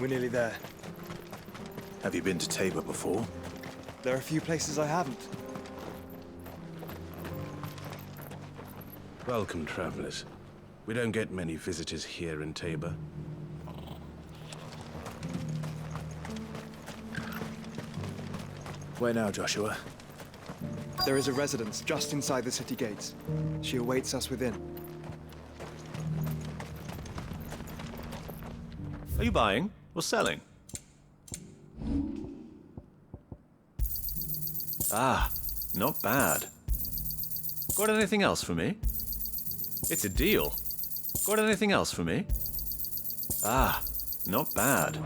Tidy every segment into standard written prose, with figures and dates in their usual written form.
We're nearly there. Have you been to Tabor before? There are a few places I haven't. Welcome, travelers. We don't get many visitors here in Tabor. Where now, Joshua? There is a residence just inside the city gates. She awaits us within. Are you buying or selling? Ah, not bad. Got anything else for me? It's a deal. Got anything else for me? Ah, not bad.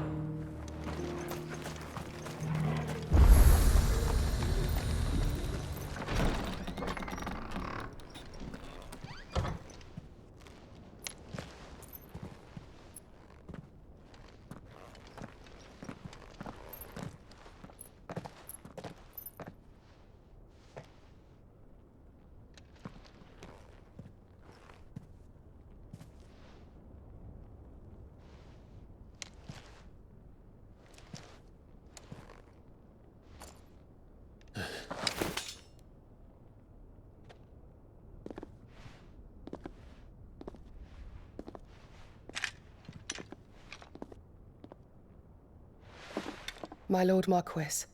My Lord Marquis,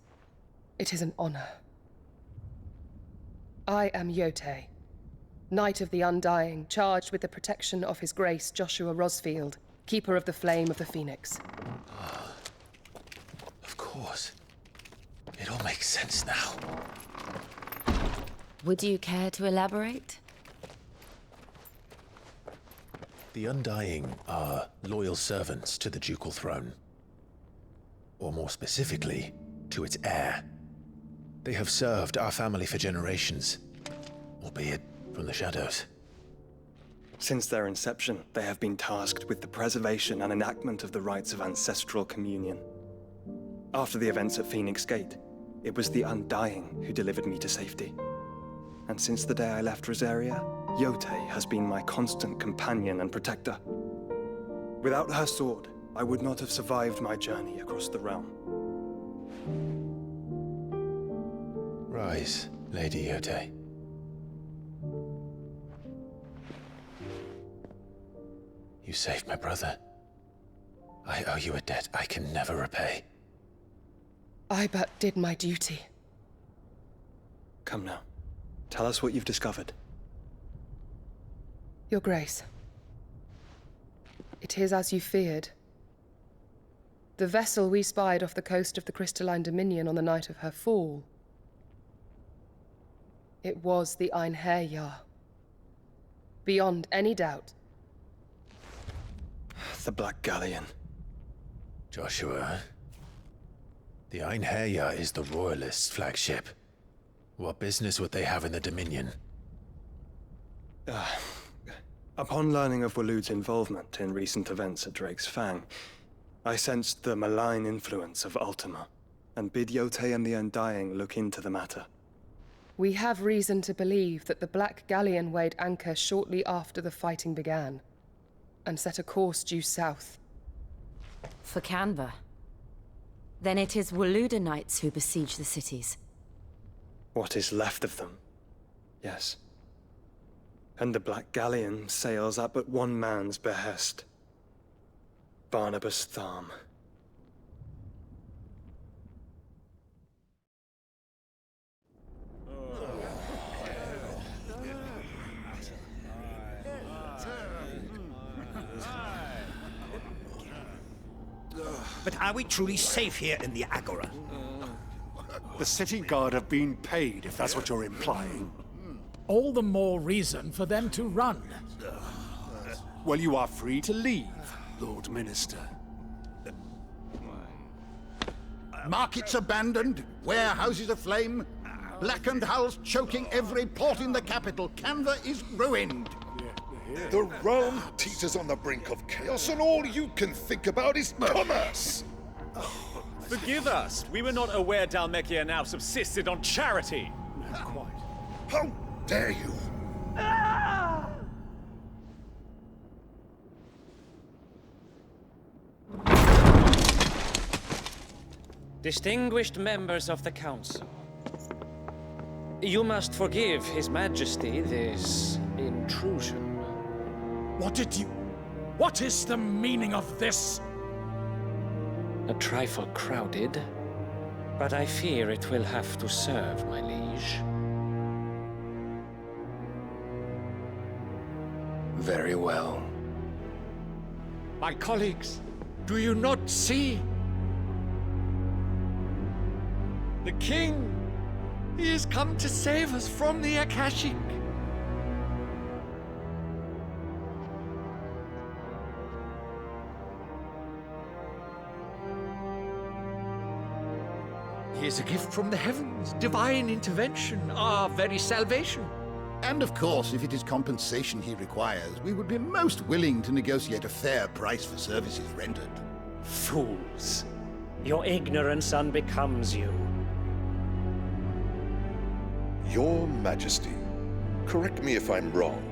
it is an honor. I am Yote, Knight of the Undying, charged with the protection of His Grace Joshua Rosfield, Keeper of the Flame of the Phoenix. Of course. It all makes sense now. Would you care to elaborate? The Undying are loyal servants to the ducal throne. Or more specifically, to its heir. They have served our family for generations, albeit from the shadows. Since their inception, they have been tasked with the preservation and enactment of the rites of ancestral communion. After the events at Phoenix Gate, it was the Undying who delivered me to safety. And since the day I left Rosaria, Yote has been my constant companion and protector. Without her sword, I would not have survived my journey across the realm. Rise, Lady Yote. You saved my brother. I owe you a debt I can never repay. I but did my duty. Come now. Tell us what you've discovered. Your Grace. It is as you feared. The vessel we spied off the coast of the Crystalline Dominion on the night of her fall. It was the Einherjar. Beyond any doubt. The Black Galleon. Joshua. The Einherjar is the Royalists' flagship. What business would they have in the Dominion? Upon learning of Waloed's involvement in recent events at Drake's Fang, I sensed the malign influence of Ultima, and bid Yote and the Undying look into the matter. We have reason to believe that the Black Galleon weighed anchor shortly after the fighting began, and set a course due south. For Canva. Then it is Waloeda Knights who besiege the cities. What is left of them, yes. And the Black Galleon sails at but one man's behest. Barnabas Tharm. But are we truly safe here in the Agora? The city guard have been paid, if that's what you're implying. All the more reason for them to run. Well, you are free to leave, Lord Minister. Markets abandoned, warehouses aflame, blackened hulls choking every port in the capital. Canva is ruined. The realm teeters on the brink of chaos, and all you can think about is commerce! Forgive us! We were not aware Dhalmekia now subsisted on charity! Quite. How dare you! Distinguished members of the Council, you must forgive His Majesty this intrusion. What is the meaning of this? A trifle crowded, but I fear it will have to serve, my liege. Very well. My colleagues, do you not see? The king! He has come to save us from the Akashic! He is a gift from the heavens, divine intervention, our very salvation. And of course, if it is compensation he requires, we would be most willing to negotiate a fair price for services rendered. Fools! Your ignorance unbecomes you. Your Majesty, correct me if I'm wrong,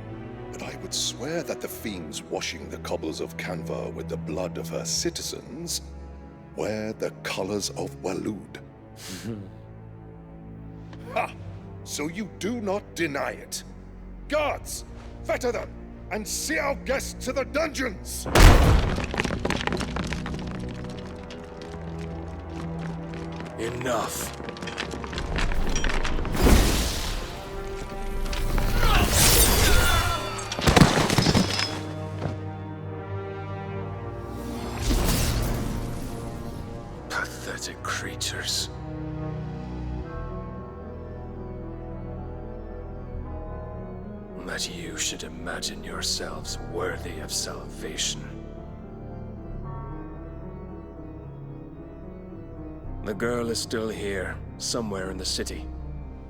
but I would swear that the fiends washing the cobbles of Canva with the blood of her citizens wear the colors of Waloed. Ha! So you do not deny it. Guards, fetter them, and see our guests to the dungeons! Enough. Pathetic creatures. That you should imagine yourselves worthy of salvation. The girl is still here, somewhere in the city,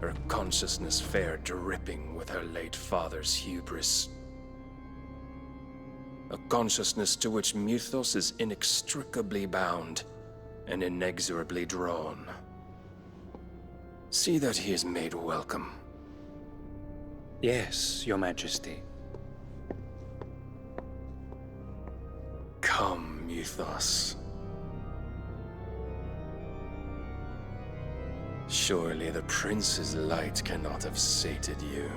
her consciousness fair dripping with her late father's hubris. A consciousness to which Mythos is inextricably bound and inexorably drawn. See that he is made welcome. Yes, Your Majesty. Come, Mythos. Surely the prince's light cannot have sated you.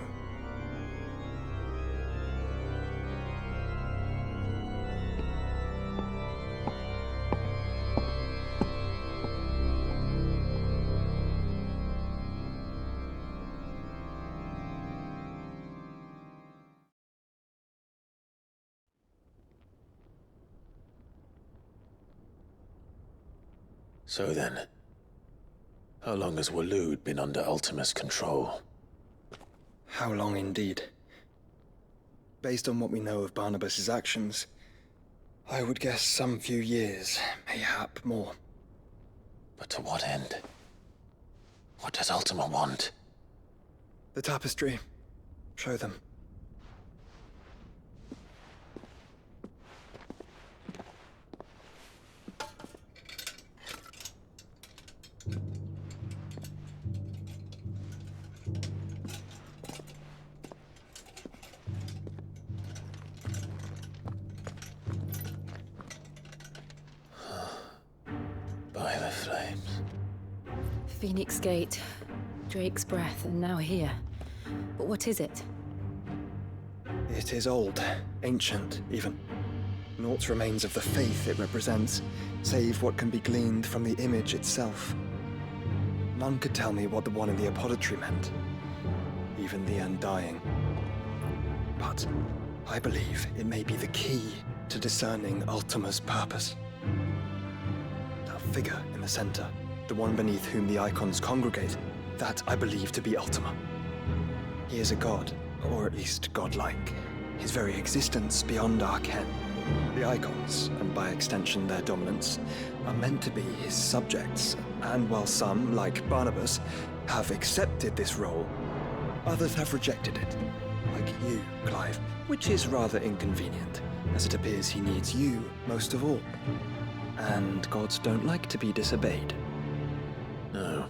So then, how long has Waloed been under Ultima's control? How long indeed? Based on what we know of Barnabas's actions, I would guess some few years, mayhap more. But to what end? What does Ultima want? The tapestry. Show them. By the flames. Phoenix Gate, Drake's Breath, and now here. But what is it? It is old, ancient, even. Naught remains of the faith it represents, save what can be gleaned from the image itself. None could tell me what the one in the apothecary meant, even the Undying. But I believe it may be the key to discerning Ultima's purpose. That figure in the center, the one beneath whom the icons congregate, that I believe to be Ultima. He is a god, or at least godlike. His very existence beyond our ken. The icons, and by extension their dominance, are meant to be his subjects, and while some, like Barnabas, have accepted this role, others have rejected it, like you, Clive, which is rather inconvenient, as it appears he needs you most of all. And gods don't like to be disobeyed. No,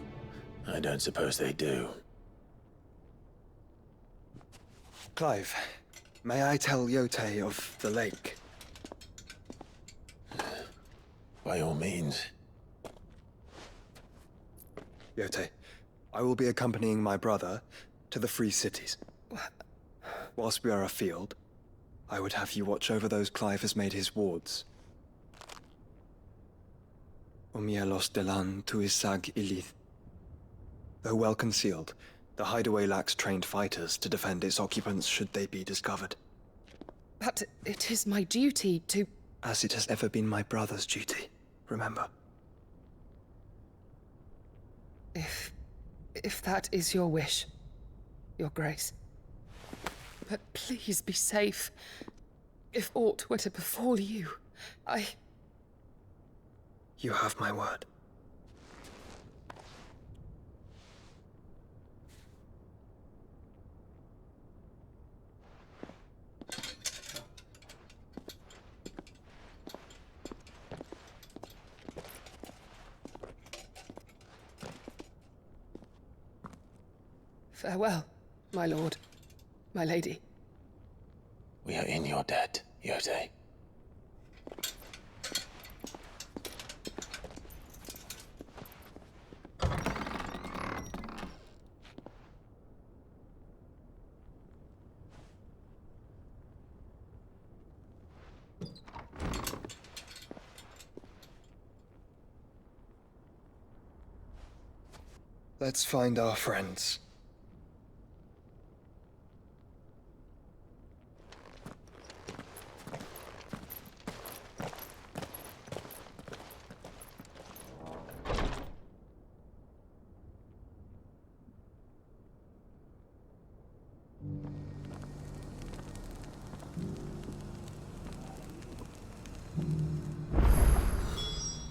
I don't suppose they do. Clive, may I tell Yote of the lake? By all means. Yote, I will be accompanying my brother to the Free Cities. Whilst we are afield, I would have you watch over those Clive has made his wards. Omielos delan tuisag ilith. Though well concealed, the hideaway lacks trained fighters to defend its occupants should they be discovered. But it is my duty to... As it has ever been my brother's duty, remember. If that is your wish, Your Grace. But please be safe. If aught were to befall you, You have my word. Farewell, my lord, my lady. We are in your debt, Yote. Let's find our friends.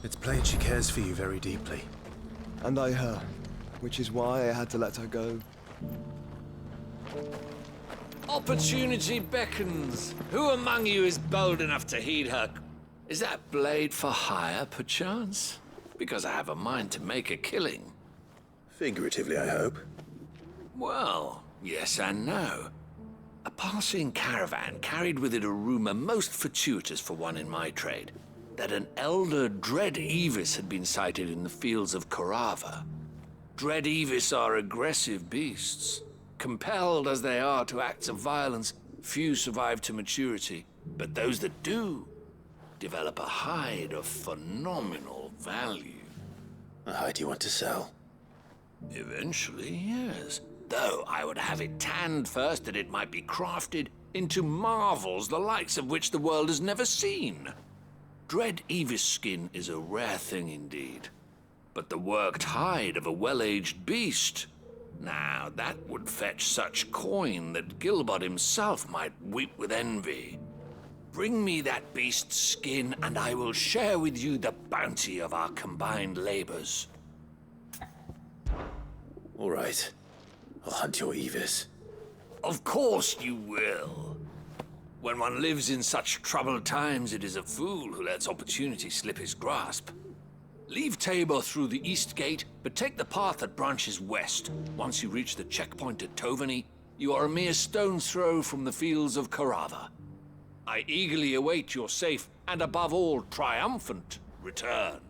It's plain she cares for you very deeply. And I her, which is why I had to let her go. Opportunity beckons. Who among you is bold enough to heed her? Is that blade for hire, perchance? Because I have a mind to make a killing. Figuratively, I hope. Well, yes and no. A passing caravan carried with it a rumor most fortuitous for one in my trade, that an elder Dread Evis had been sighted in the fields of Korava. Dread Evis are aggressive beasts. Compelled as they are to acts of violence, few survive to maturity, but those that do develop a hide of phenomenal value. A hide you want to sell? Eventually, yes. Though I would have it tanned first that it might be crafted into marvels the likes of which the world has never seen. Dread Evis skin is a rare thing indeed. But the worked hide of a well-aged beast, now that would fetch such coin that Gilbert himself might weep with envy. Bring me that beast's skin and I will share with you the bounty of our combined labors. All right. I'll hunt your Evis. Of course you will. When one lives in such troubled times, it is a fool who lets opportunity slip his grasp. Leave Tabor through the east gate, but take the path that branches west. Once you reach the checkpoint at Tovany, you are a mere stone's throw from the fields of Korava. I eagerly await your safe, and above all, triumphant return.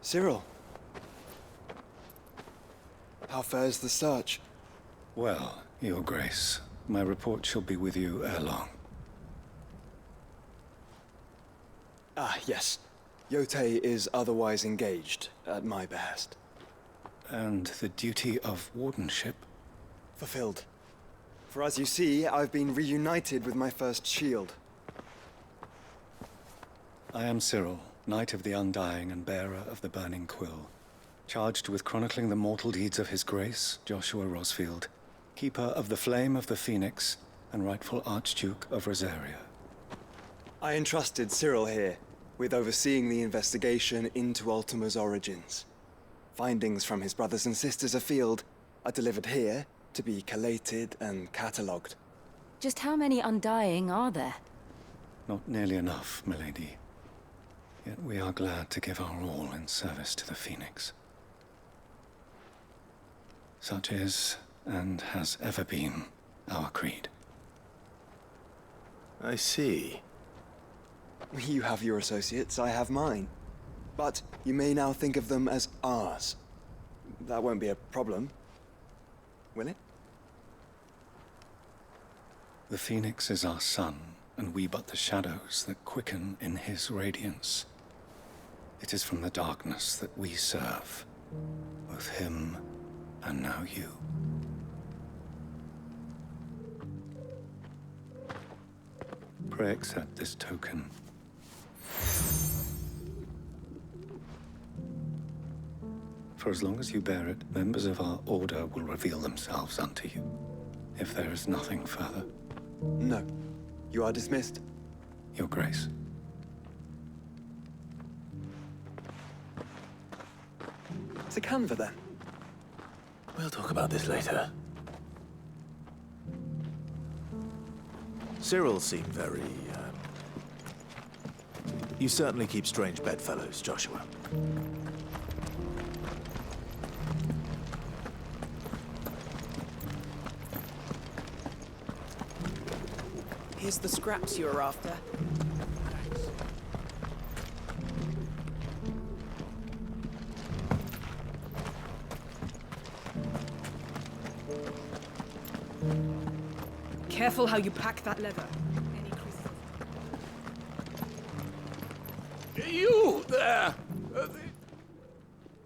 Cyril. How fares the search? Well, Your Grace, my report shall be with you ere long. Ah, yes. Yote is otherwise engaged, at my behest. And the duty of wardenship? Fulfilled. For as you see, I've been reunited with my first shield. I am Cyril, Knight of the Undying and bearer of the Burning Quill, charged with chronicling the mortal deeds of His Grace, Joshua Rosfield, keeper of the Flame of the Phoenix and rightful Archduke of Rosaria. I entrusted Cyril here with overseeing the investigation into Ultima's origins. Findings from his brothers and sisters afield are delivered here to be collated and catalogued. Just how many Undying are there? Not nearly enough, milady. Yet we are glad to give our all in service to the Phoenix. Such is, and has ever been, our creed. I see. You have your associates, I have mine. But you may now think of them as ours. That won't be a problem, will it? The Phoenix is our sun, and we but the shadows that quicken in his radiance. It is from the darkness that we serve, both him and now you. Pray accept this token. For as long as you bear it, members of our order will reveal themselves unto you, if there is nothing further. No. You are dismissed. Your Grace. To Canva, then. We'll talk about this later. Cyril seemed very, You certainly keep strange bedfellows, Joshua. Here's the scraps you were after. Careful how you pack that leather. You there!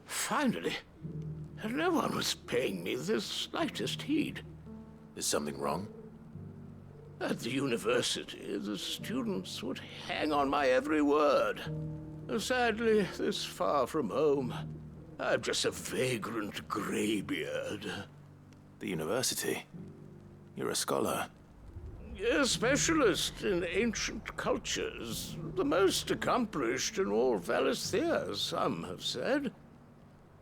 Finally, no one was paying me the slightest heed. Is something wrong? At the university, the students would hang on my every word. Sadly, this far from home, I'm just a vagrant graybeard. The university? You're a scholar. A specialist in ancient cultures. The most accomplished in all Valisthea, some have said.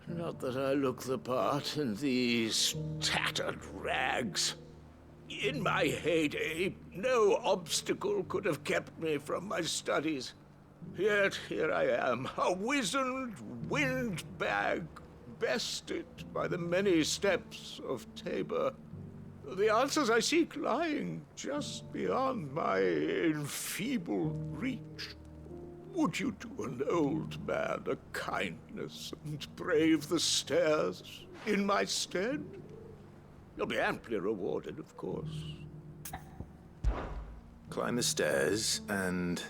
Not that I look the part in these tattered rags. In my heyday, no obstacle could have kept me from my studies. Yet here I am, a wizened windbag, bested by the many steps of Tabor. The answers I seek lying just beyond my enfeebled reach. Would you do an old man a kindness and brave the stairs in my stead? You'll be amply rewarded, of course. Climb the stairs and...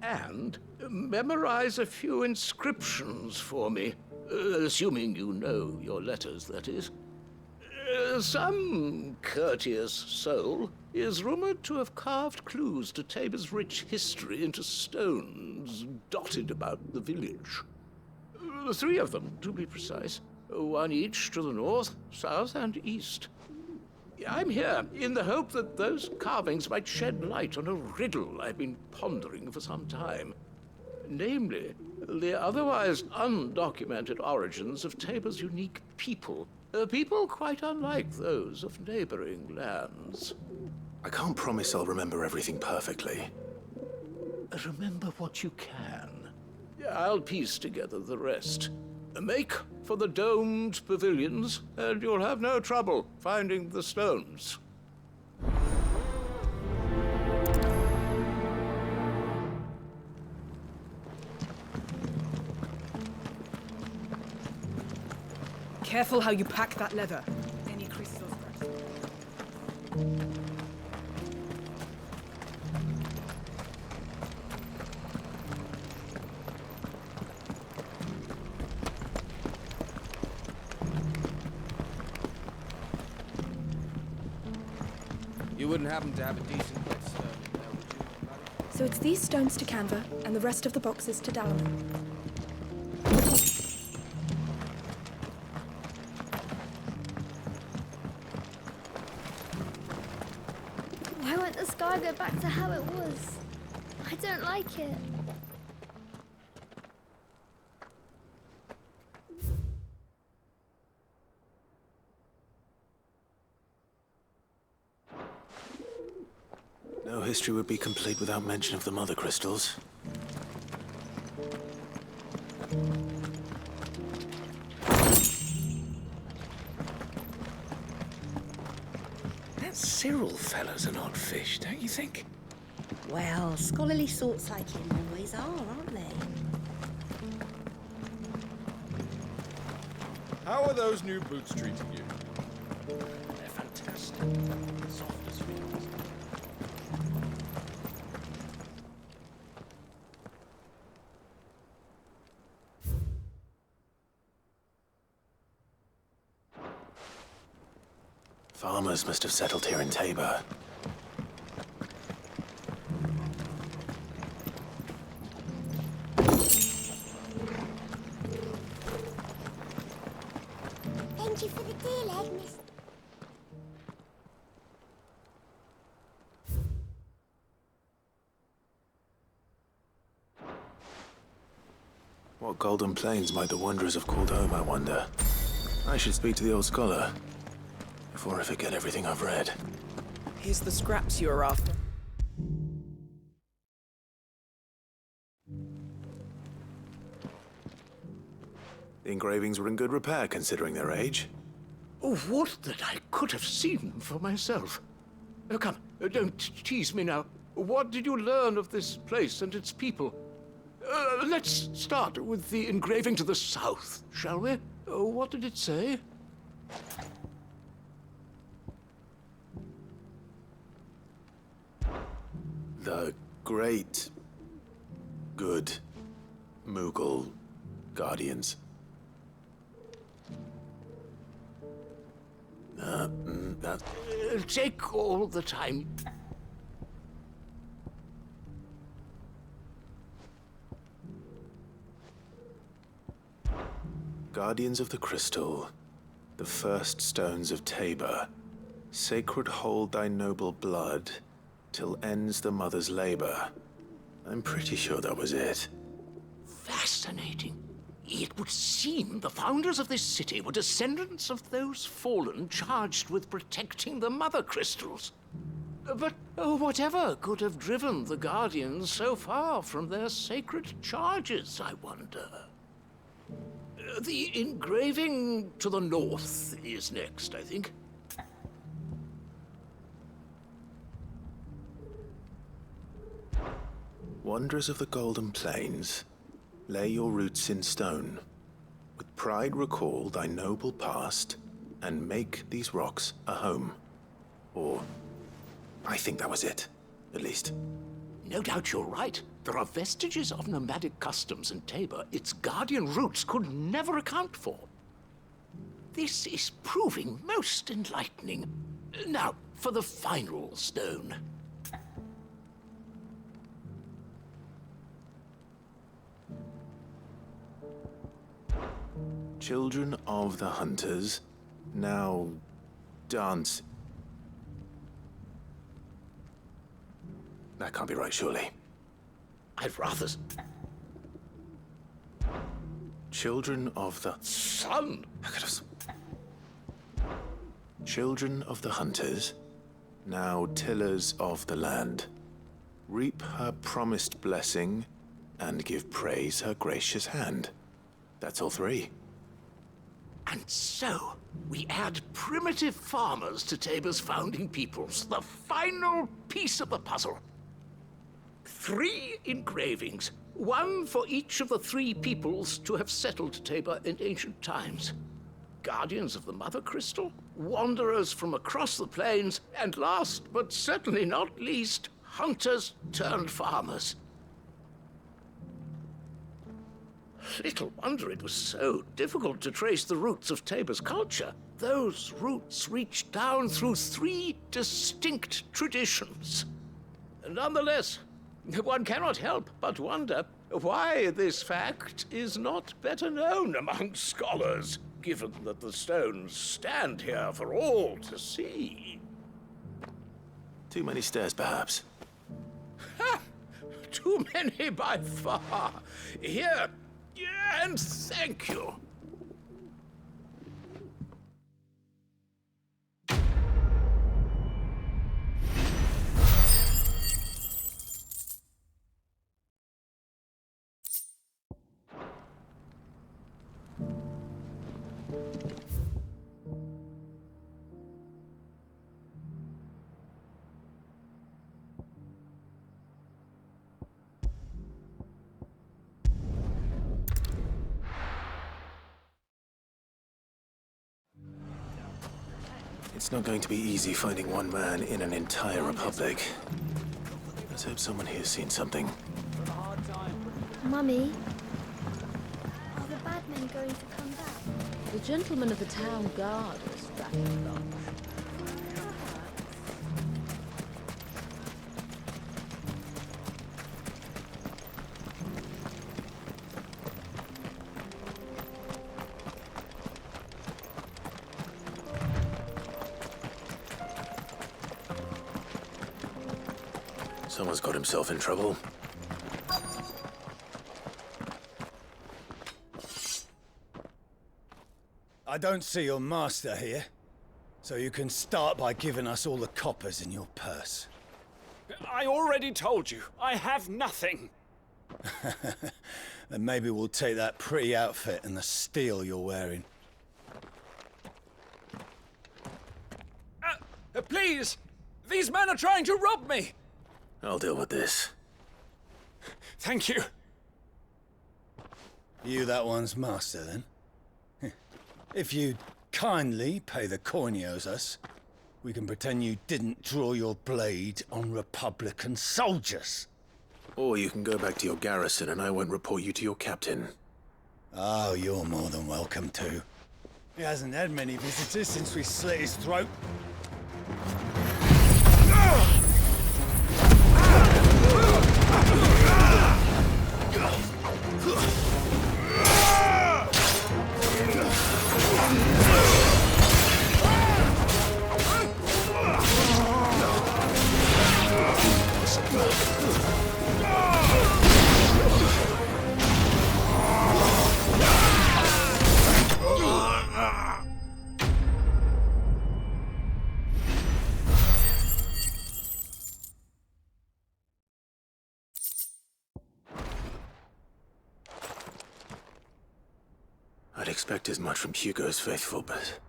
And memorize a few inscriptions for me, assuming you know your letters, that is. Some courteous soul is rumored to have carved clues to Tabor's rich history into stones dotted about the village. 3 of them, to be precise. 1 each to the north, south, and east. I'm here in the hope that those carvings might shed light on a riddle I've been pondering for some time. Namely, the otherwise undocumented origins of Tabor's unique people. People quite unlike those of neighboring lands. I can't promise I'll remember everything perfectly. Remember what you can. I'll piece together the rest. Make for the domed pavilions, and you'll have no trouble finding the stones. Careful how you pack that leather. Any creases or scratches. You wouldn't happen to have a decent whetstone in there, would you, buddy? So it's these stones to Canva, and the rest of the boxes to Dalaman. Why won't the sky go back to how it was? I don't like it. No history would be complete without mention of the mother crystals. That Cyril fellow's an odd fish, don't you think? Well, scholarly sorts like him always are, aren't they? How are those new boots treating you? They're fantastic. Soft as feels. Farmers must have settled here in Tabor. Thank you for the deal, leg, miss. What golden plains might the wanderers have called home, I wonder? I should speak to the old scholar before I forget everything I've read. Here's the scraps you were after. The engravings were in good repair, considering their age. Oh, would that I could have seen them for myself. Oh, come, don't tease me now. What did you learn of this place and its people? Let's start with the engraving to the south, shall we? What did it say? The great, good Mughal guardians. Take all the time. Guardians of the Crystal, the first stones of Tabor, sacred hold thy noble blood, till ends the mother's labor. I'm pretty sure that was it. Fascinating. It would seem the founders of this city were descendants of those fallen charged with protecting the mother crystals. But whatever could have driven the Guardians so far from their sacred charges, I wonder? The engraving to the north is next, I think. Wanderers of the Golden Plains, lay your roots in stone. With pride recall thy noble past, and make these rocks a home. Or, I think that was it, at least. No doubt you're right. There are vestiges of nomadic customs in Tabor its guardian roots could never account for. This is proving most enlightening. Now, for the final stone. Children of the Hunters, now dance. That can't be right, surely. I'd rather... Children of the... Son! I could have... Children of the Hunters, now tillers of the land. Reap her promised blessing, and give praise her gracious hand. That's all three. And so, we add primitive farmers to Tabor's founding peoples, the final piece of the puzzle. 3 engravings, one for each of the 3 peoples to have settled Tabor in ancient times. Guardians of the Mother Crystal, wanderers from across the plains, and last but certainly not least, hunters turned farmers. Little wonder it was so difficult to trace the roots of Tabor's culture. Those roots reach down through 3 distinct traditions. Nonetheless, one cannot help but wonder why this fact is not better known among scholars, given that the stones stand here for all to see. Too many stairs, perhaps. Ha! Too many by far. Here, and thank you. It's not going to be easy finding one man in an entire republic. Let's hope someone here's seen something. Mummy, are the bad men going to come back? The gentlemen of the town guard is FRACTAL. Someone's got himself in trouble. I don't see your master here, so you can start by giving us all the coppers in your purse. I already told you, I have nothing. Then maybe we'll take that pretty outfit and the steel you're wearing. Please! These men are trying to rob me! I'll deal with this. Thank you. You that one's master, then? If you kindly pay the coin he owes us, we can pretend you didn't draw your blade on Republican soldiers. Or you can go back to your garrison and I won't report you to your captain. Oh, you're more than welcome to. He hasn't had many visitors since we slit his throat. I'd expect as much from Hugo's faithful, but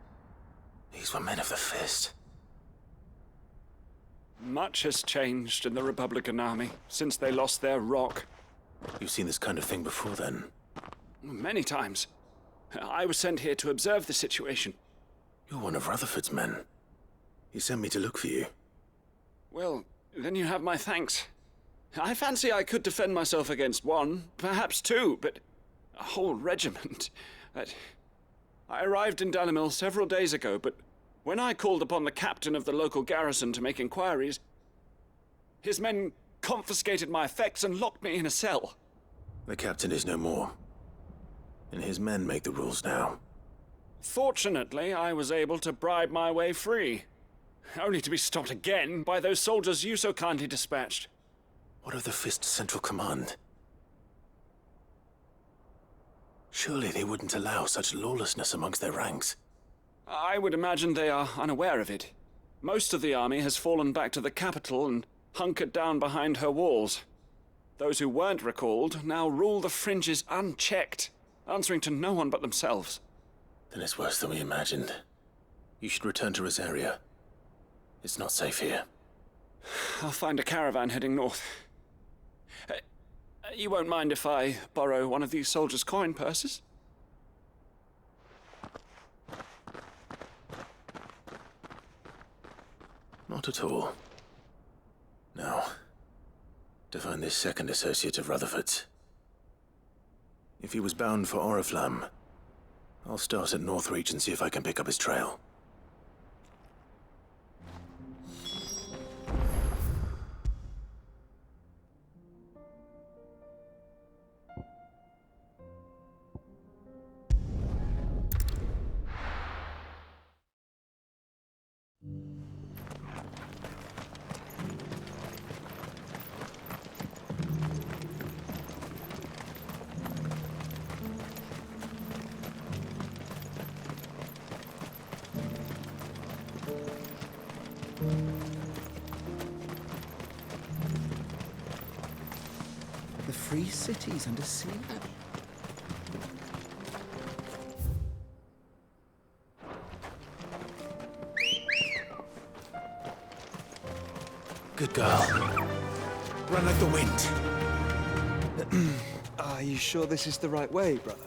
these were men of the fist. Much has changed in the Republican army since they lost their rock. You've seen this kind of thing before, then? Many times. I was sent here to observe the situation. You're one of Rutherford's men. He sent me to look for you. Well, then you have my thanks. I fancy I could defend myself against one, perhaps two, but a whole regiment. I arrived in Dalimil several days ago, but when I called upon the captain of the local garrison to make inquiries, his men confiscated my effects and locked me in a cell. The captain is no more, and his men make the rules now. Fortunately, I was able to bribe my way free, only to be stopped again by those soldiers you so kindly dispatched. What of the Fist's Central Command? Surely they wouldn't allow such lawlessness amongst their ranks. I would imagine they are unaware of it. Most of the army has fallen back to the capital and hunkered down behind her walls. Those who weren't recalled now rule the fringes unchecked, answering to no one but themselves. Then it's worse than we imagined. You should return to Rosaria. It's not safe here. I'll find a caravan heading north. You won't mind if I borrow one of these soldiers' coin purses? Not at all. Now, to find this second associate of Rutherford's. If he was bound for Oriflamme, I'll start at Northreach and see if I can pick up his trail. The free cities under siege. Good girl. Run like the wind. Are you sure this is the right way, brother?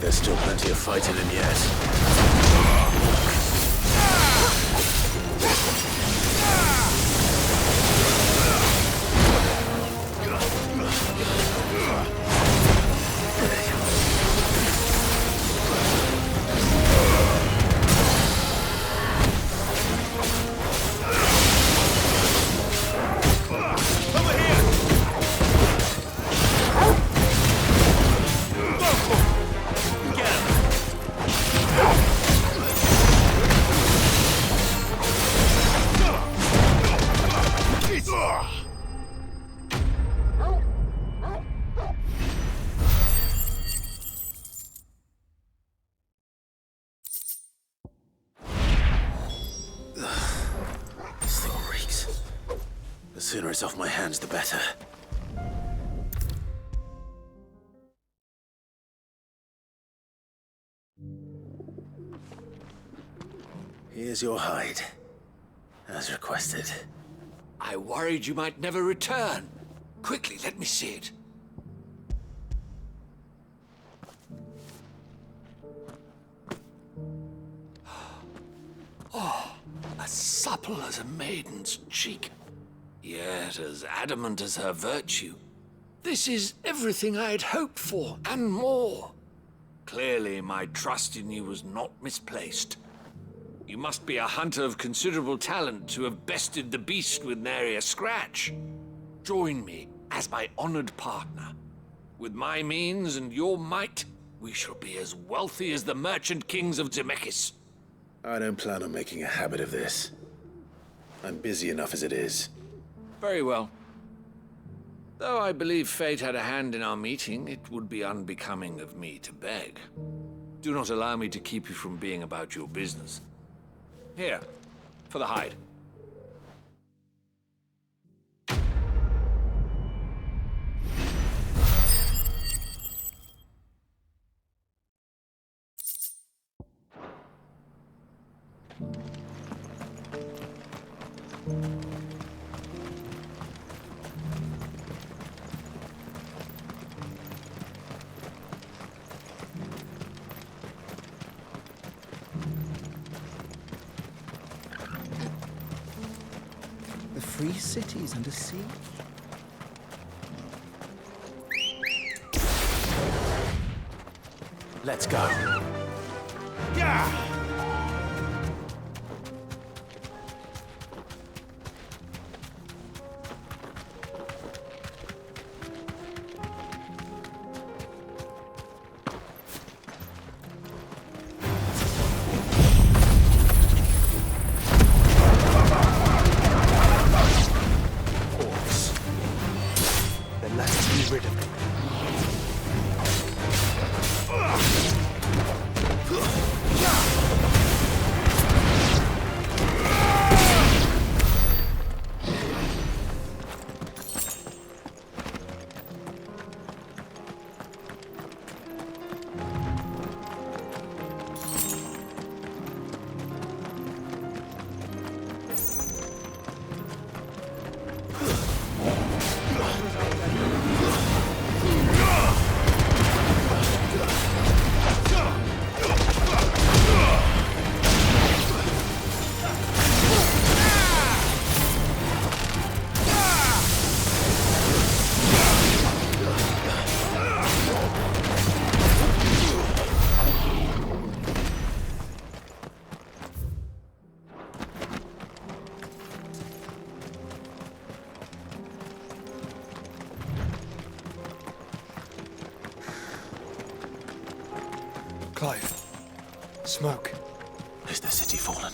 There's still plenty of fight in him yet. The sooner it's off my hands, the better. Here's your hide, as requested. I worried you might never return. Quickly, let me see it. Oh, as supple as a maiden's cheek, yet as adamant as her virtue. This is everything I had hoped for, and more. Clearly, my trust in you was not misplaced. You must be a hunter of considerable talent to have bested the beast with nary a scratch. Join me as my honored partner. With my means and your might, we shall be as wealthy as the merchant kings of Zemeckis. I don't plan on making a habit of this. I'm busy enough as it is. Very well. Though I believe fate had a hand in our meeting, it would be unbecoming of me to beg. Do not allow me to keep you from being about your business. Here, for the hide. Free cities under siege? Let's go. Yeah! Clive. Smoke. Is the city fallen?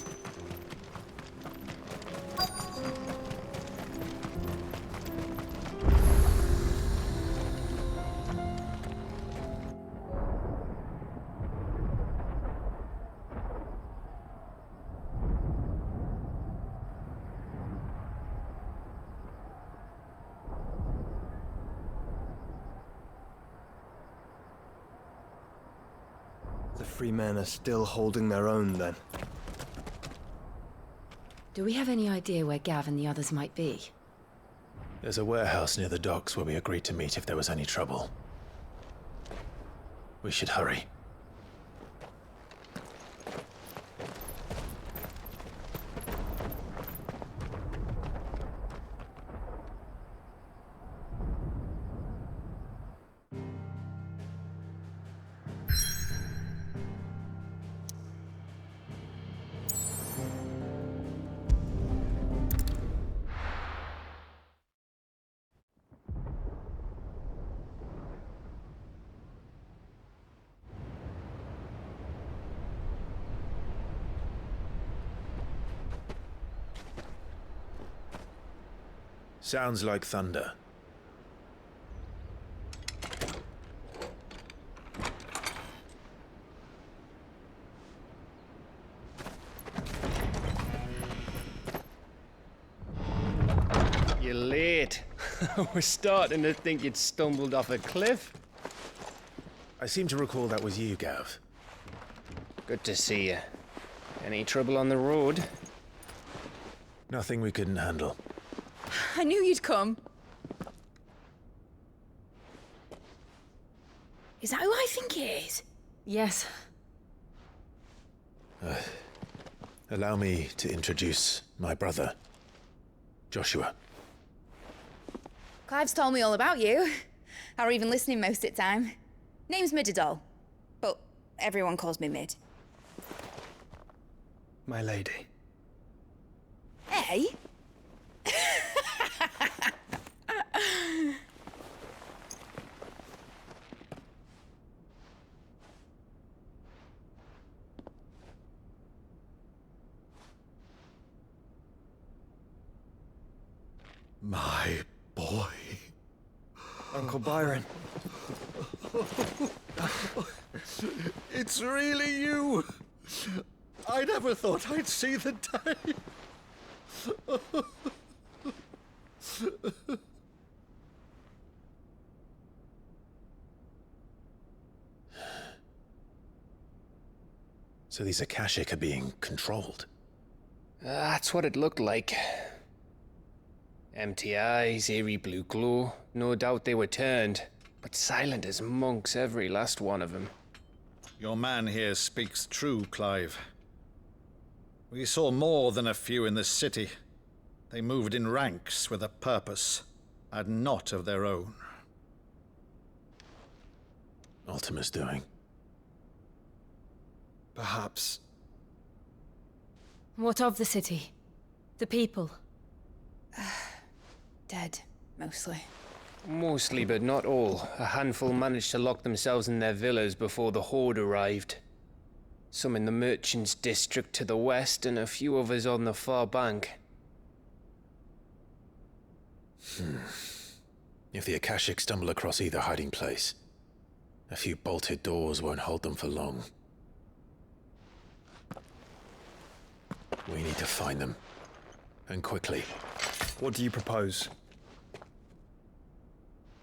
The free men are still holding their own, then. Do we have any idea where Gav and the others might be? There's a warehouse near the docks where we agreed to meet if there was any trouble. We should hurry. Sounds like thunder. You're late. We're starting to think you'd stumbled off a cliff. I seem to recall that was you, Gav. Good to see you. Any trouble on the road? Nothing we couldn't handle. I knew you'd come. Is that who I think it is? Yes. Allow me to introduce my brother, Joshua. Clive's told me all about you. Or even listening most of the time. Name's Midadol, but everyone calls me Mid. My lady. Hey? My boy. Uncle Byron. It's really you. I never thought I'd see the day. So these Akashic are being controlled? That's what it looked like. Empty eyes, eerie blue glow. No doubt they were turned, but silent as monks, every last one of them. Your man here speaks true, Clive. We saw more than a few in this city. They moved in ranks with a purpose, and not of their own. Ultima's doing. Perhaps. What of the city? The people? Dead, mostly. Mostly, but not all. A handful managed to lock themselves in their villas before the Horde arrived. Some in the Merchants' District to the west, and a few others on the far bank. If the Akashic stumble across either hiding place, a few bolted doors won't hold them for long. We need to find them. And quickly. What do you propose?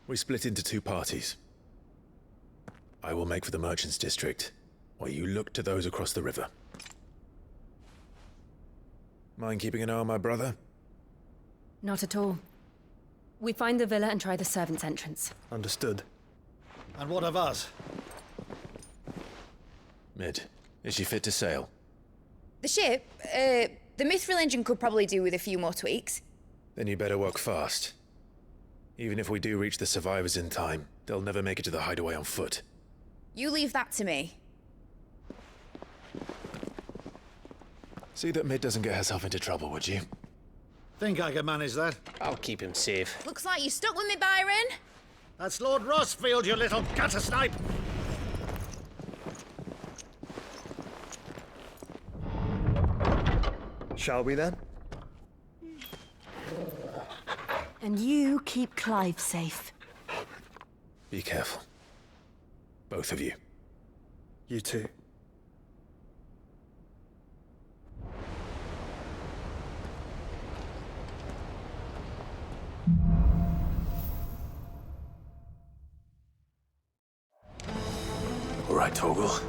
We split into two parties. I will make for the Merchants' District, while you look to those across the river. Mind keeping an eye on my brother? Not at all. We find the villa and try the servants' entrance. Understood. And what of us? Mid, is she fit to sail? The ship, the Mithril engine could probably do with a few more tweaks. Then you better work fast. Even if we do reach the survivors in time, they'll never make it to the hideaway on foot. You leave that to me. See that Mid doesn't get herself into trouble, would you? Think I can manage that? I'll keep him safe. Looks like you stuck with me, Byron. That's Lord Rossfield, you little gutter snipe! Shall we then? And you keep Clive safe. Be careful. Both of you. You too. All right, Torgal.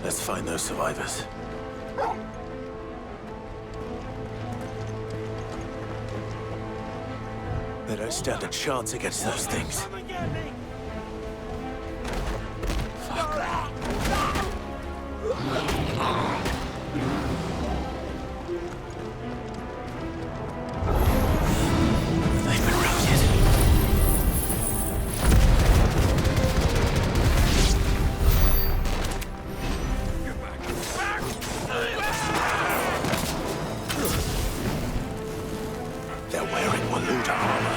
Let's find those survivors. They don't stand a chance against those things. They've been routed. They're wearing Waluda armor.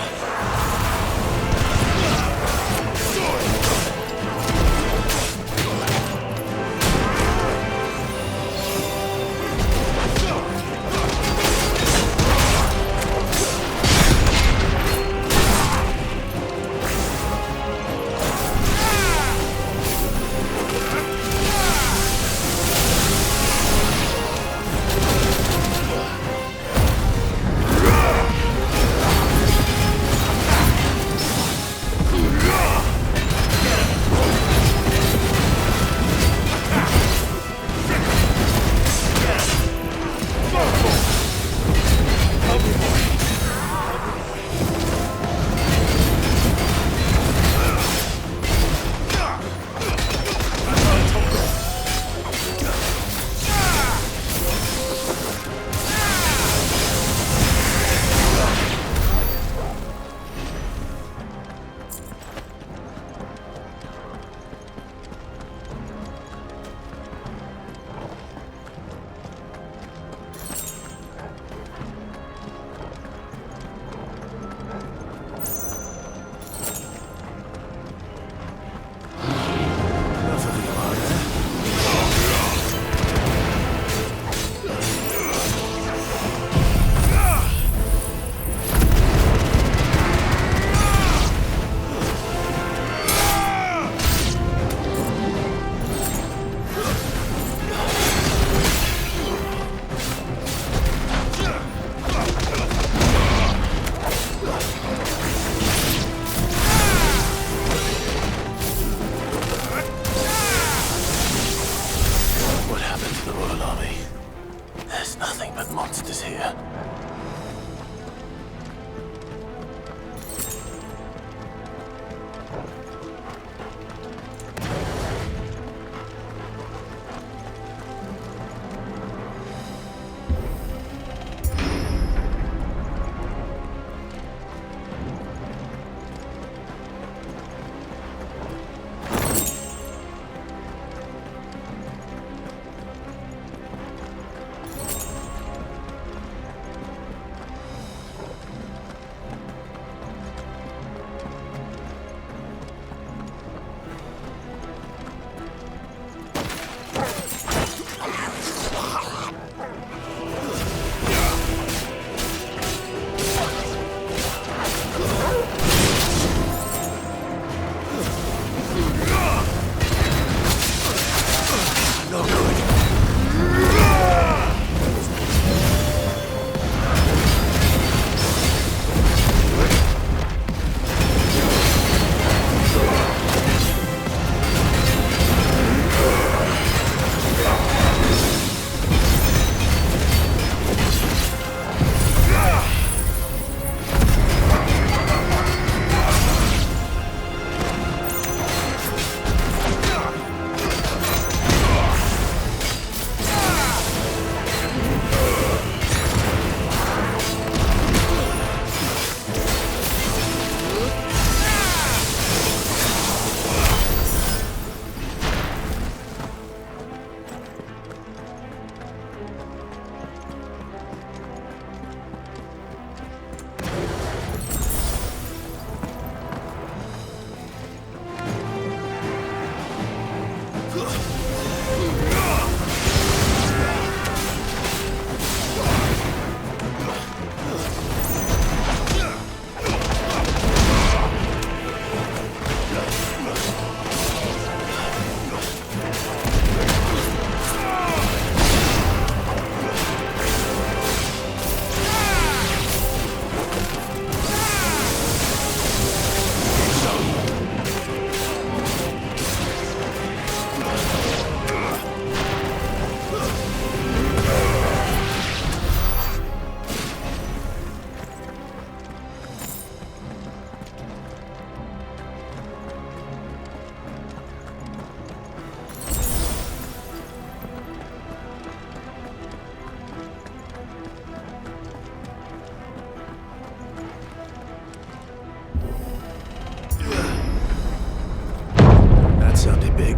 big.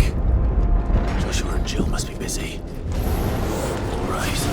Joshua and Jill must be busy. All right.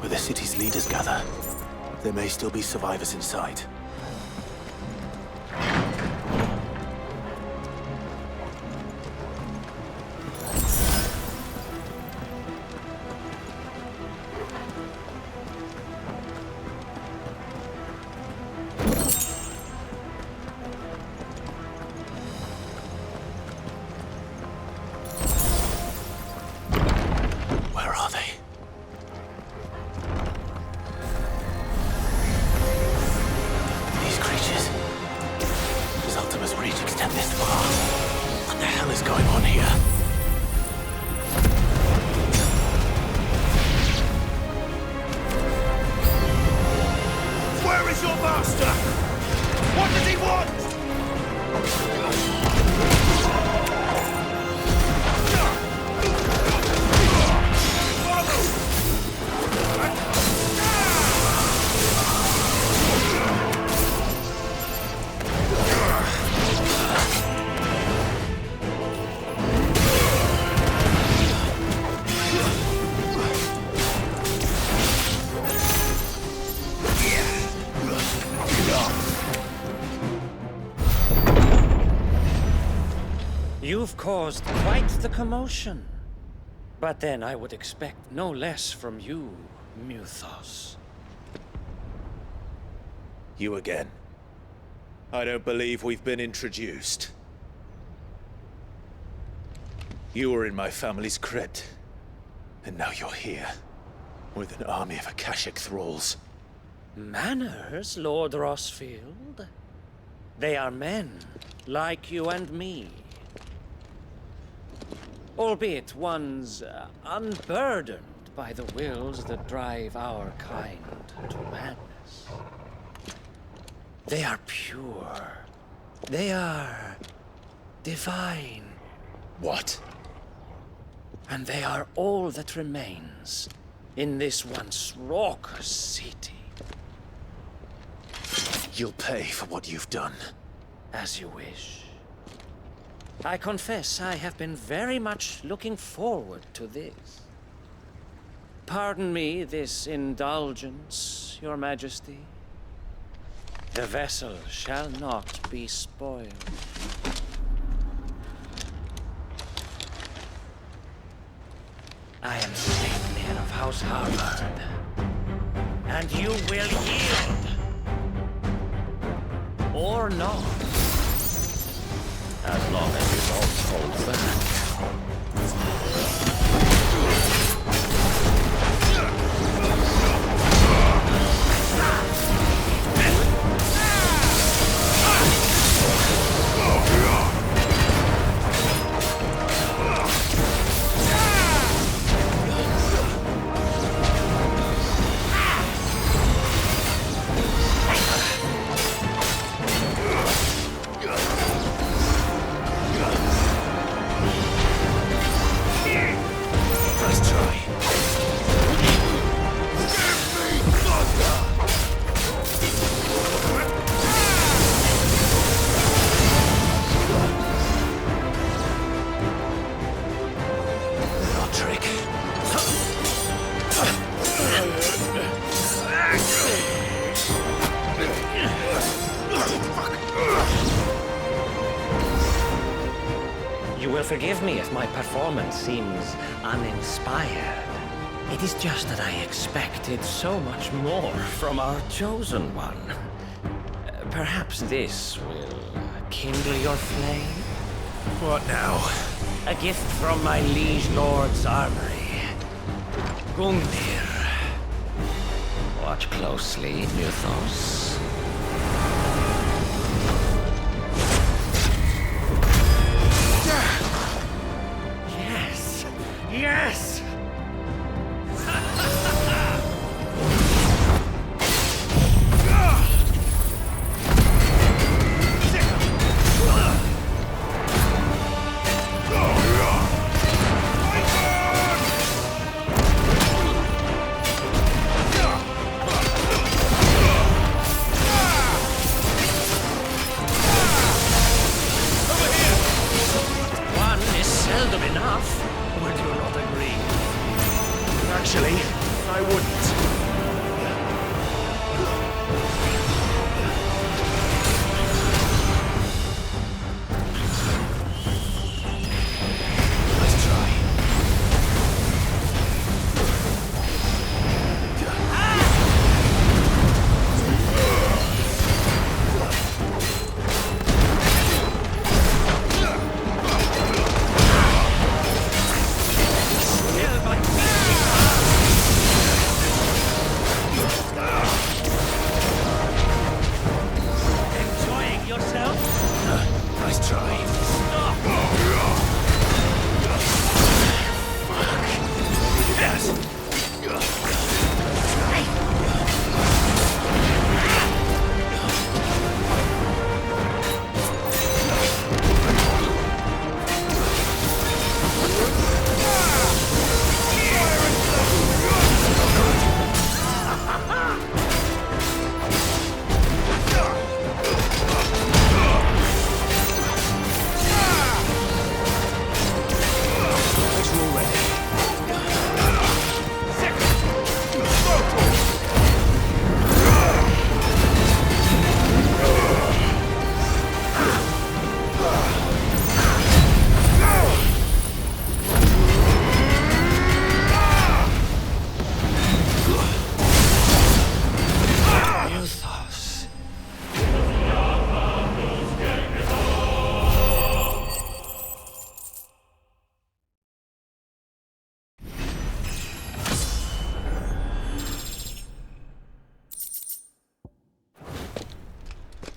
Where the city's leaders gather. There may still be survivors inside. You've caused quite the commotion. But then I would expect no less from you, Muthos. You again. I don't believe we've been introduced. You were in my family's crypt, and now you're here, with an army of Akashic thralls. Manners, Lord Rosfield? They are men, like you and me. Albeit ones unburdened by the wills that drive our kind to madness. They are pure. They are divine. What? And they are all that remains in this once raucous city. You'll pay for what you've done. As you wish. I confess I have been very much looking forward to this. Pardon me this indulgence, Your Majesty. The vessel shall not be spoiled. I am Sleipnir of House Harvard, and you will yield. Or not. As long as you don't hold back. forgive me if my performance seems uninspired. It is just that I expected so much more from our chosen one. Perhaps this will kindle your flame? What now? A gift from my liege lord's armory. Gungnir. Watch closely, Mythos. Yes! Yes!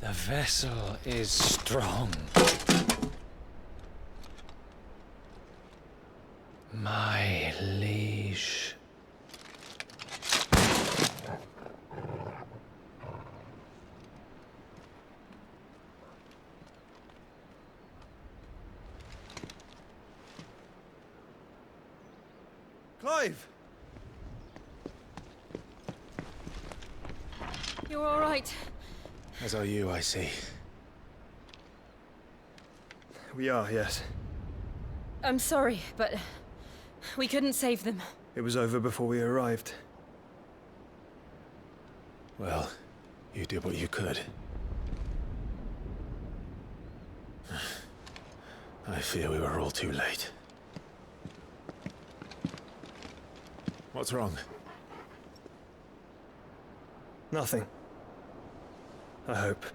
The vessel is strong. My liege. Clive! You're all right. As are you, I see. We are, yes. I'm sorry, but we couldn't save them. It was over before we arrived. Well, you did what you could. I fear we were all too late. What's wrong? Nothing. I hope.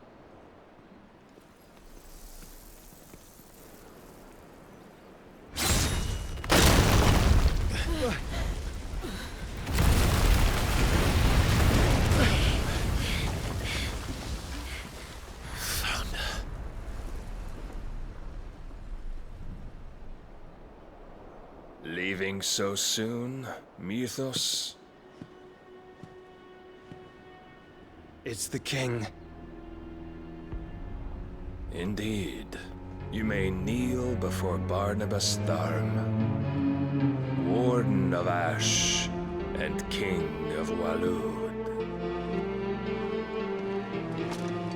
Leaving so soon, Mythos? It's the king. Indeed. You may kneel before Barnabas Tharm, Warden of Ash and King of Waloed.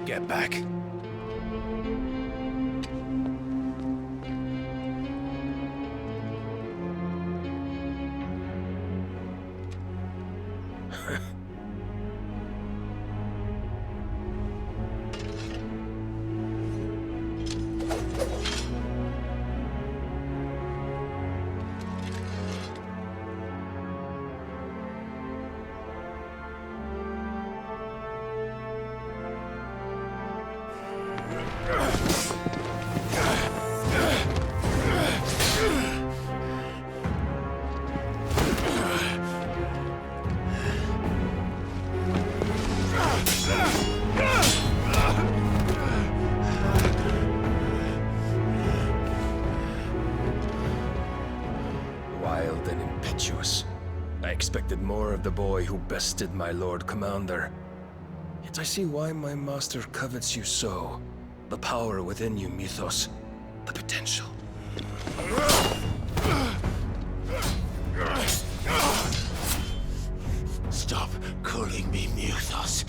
Get back. Wild and impetuous. I expected more of the boy who bested my Lord Commander. Yet I see why my master covets you so. The power within you, Mythos. The potential. Stop calling me Mythos.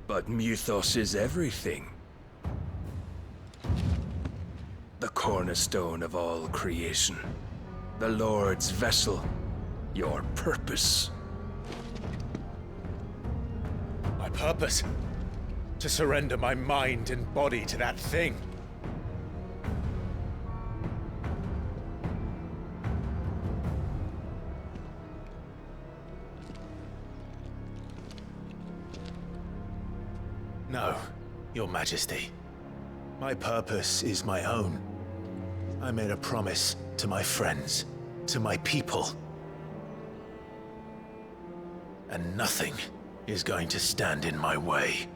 But Mythos is everything. The cornerstone of all creation. The Lord's vessel. Your purpose. My purpose? To surrender my mind and body to that thing. No, Your Majesty. My purpose is my own. I made a promise to my friends, to my people. And nothing is going to stand in my way.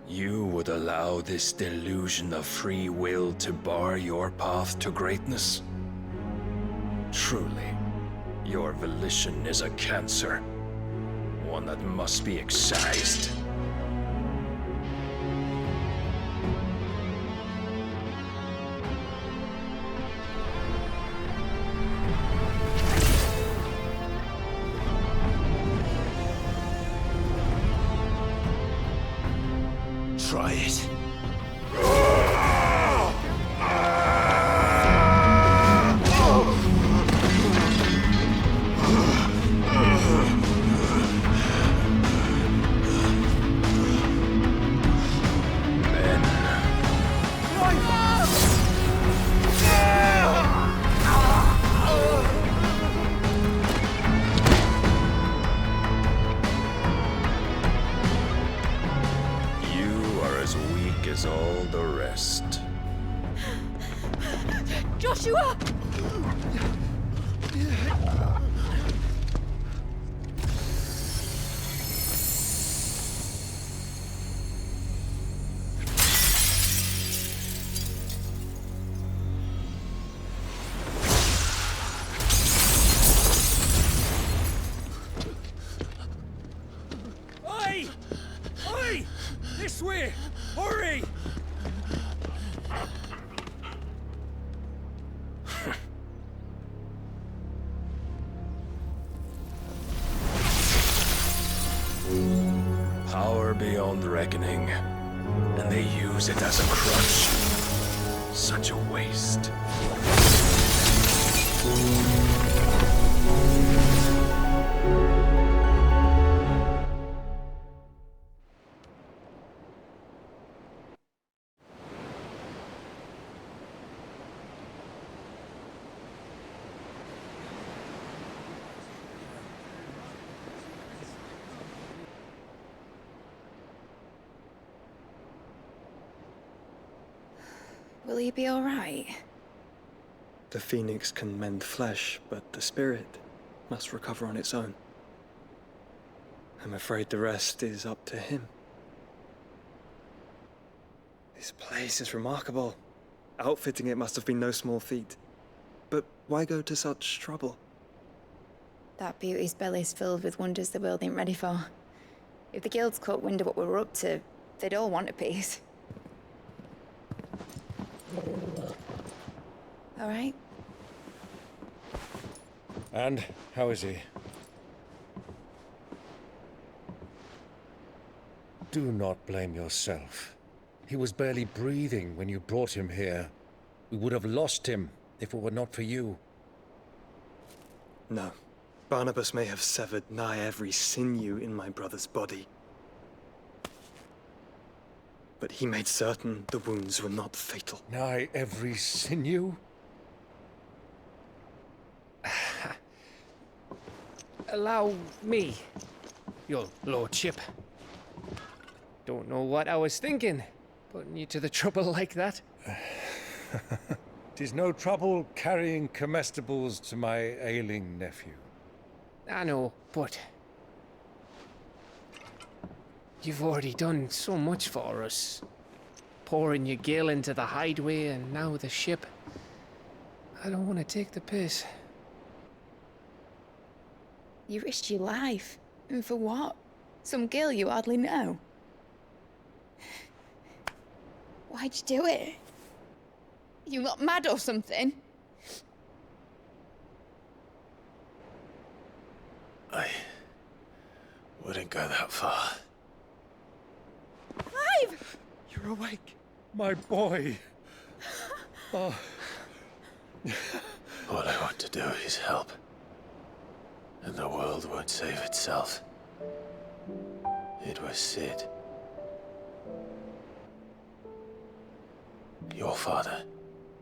You would allow this delusion of free will to bar your path to greatness? Truly, your volition is a cancer. One that must be excised. Try it. As all the rest. Joshua! Oi! Oi! This way! Hurry! Power beyond reckoning, and they use it as a crutch. Such a waste. Will he be all right? The Phoenix can mend flesh, but the spirit must recover on its own. I'm afraid the rest is up to him. This place is remarkable. Outfitting it must have been no small feat. But why go to such trouble? That beauty's belly's filled with wonders the world ain't ready for. If the guilds caught wind of what we were up to, they'd all want a piece. All right? And how is he? Do not blame yourself. He was barely breathing when you brought him here. We would have lost him if it were not for you. No. Barnabas may have severed nigh every sinew in my brother's body. But he made certain the wounds were not fatal. Nigh every sinew? Allow me. your lordship. Don't know what I was thinking, putting you to the trouble like that. Tis no trouble carrying comestibles to my ailing nephew. I know, but you've already done so much for us. Pouring your gil into the hideaway and now the ship. I don't want to take the piss. You risked your life. And for what? Some girl you hardly know. Why'd you do it? You not mad or something? I wouldn't go that far. Clive! You're awake. My boy. Oh. All I want to do is help. And the world won't save itself. It was Sid. Your father,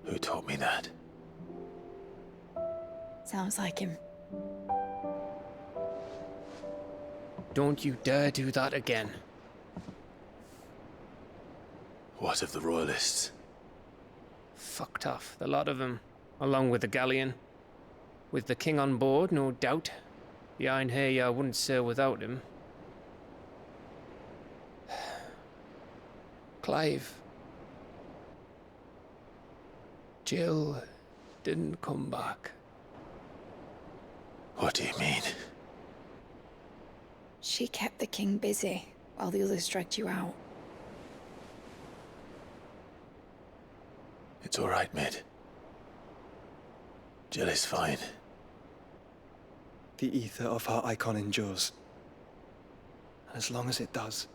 who taught me that. Sounds like him. Don't you dare do that again. What of the Royalists? Fucked off, the lot of them, along with the galleon. With the king on board, no doubt. Behind here, I wouldn't sail without him. Clive. Jill didn't come back. What do you mean? She kept the king busy while the others dragged you out. It's all right, Mid. Jill is fine. The ether of her icon endures. And as long as it does,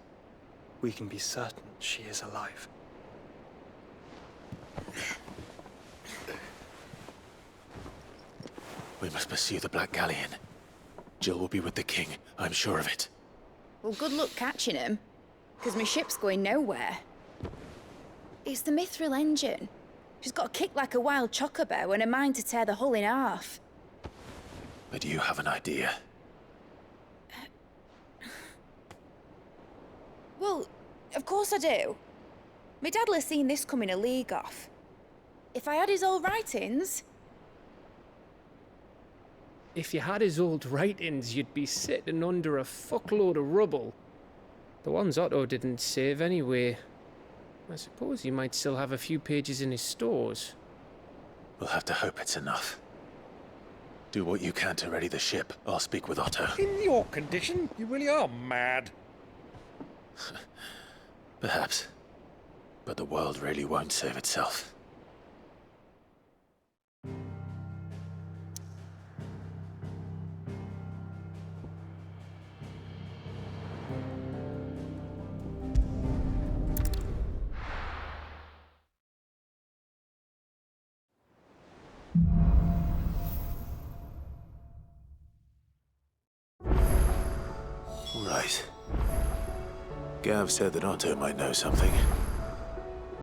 we can be certain she is alive. We must pursue the Black Galleon. Jill will be with the king, I'm sure of it. Well, good luck catching him, because my ship's going nowhere. It's the Mithril engine. She's got a kick like a wild chocobo and a mind to tear the hull in half. But you have an idea. Well, of course I do. My dad'll have seen this coming a league off. If I had his old writings... If you had his old writings, you'd be sitting under a fuckload of rubble. The ones Otto didn't save anyway. I suppose he might still have a few pages in his stores. We'll have to hope it's enough. Do what you can to ready the ship. I'll speak with Otto. In your condition, you really are mad. Perhaps. But the world really won't save itself. Right. Gav said that Otto might know something.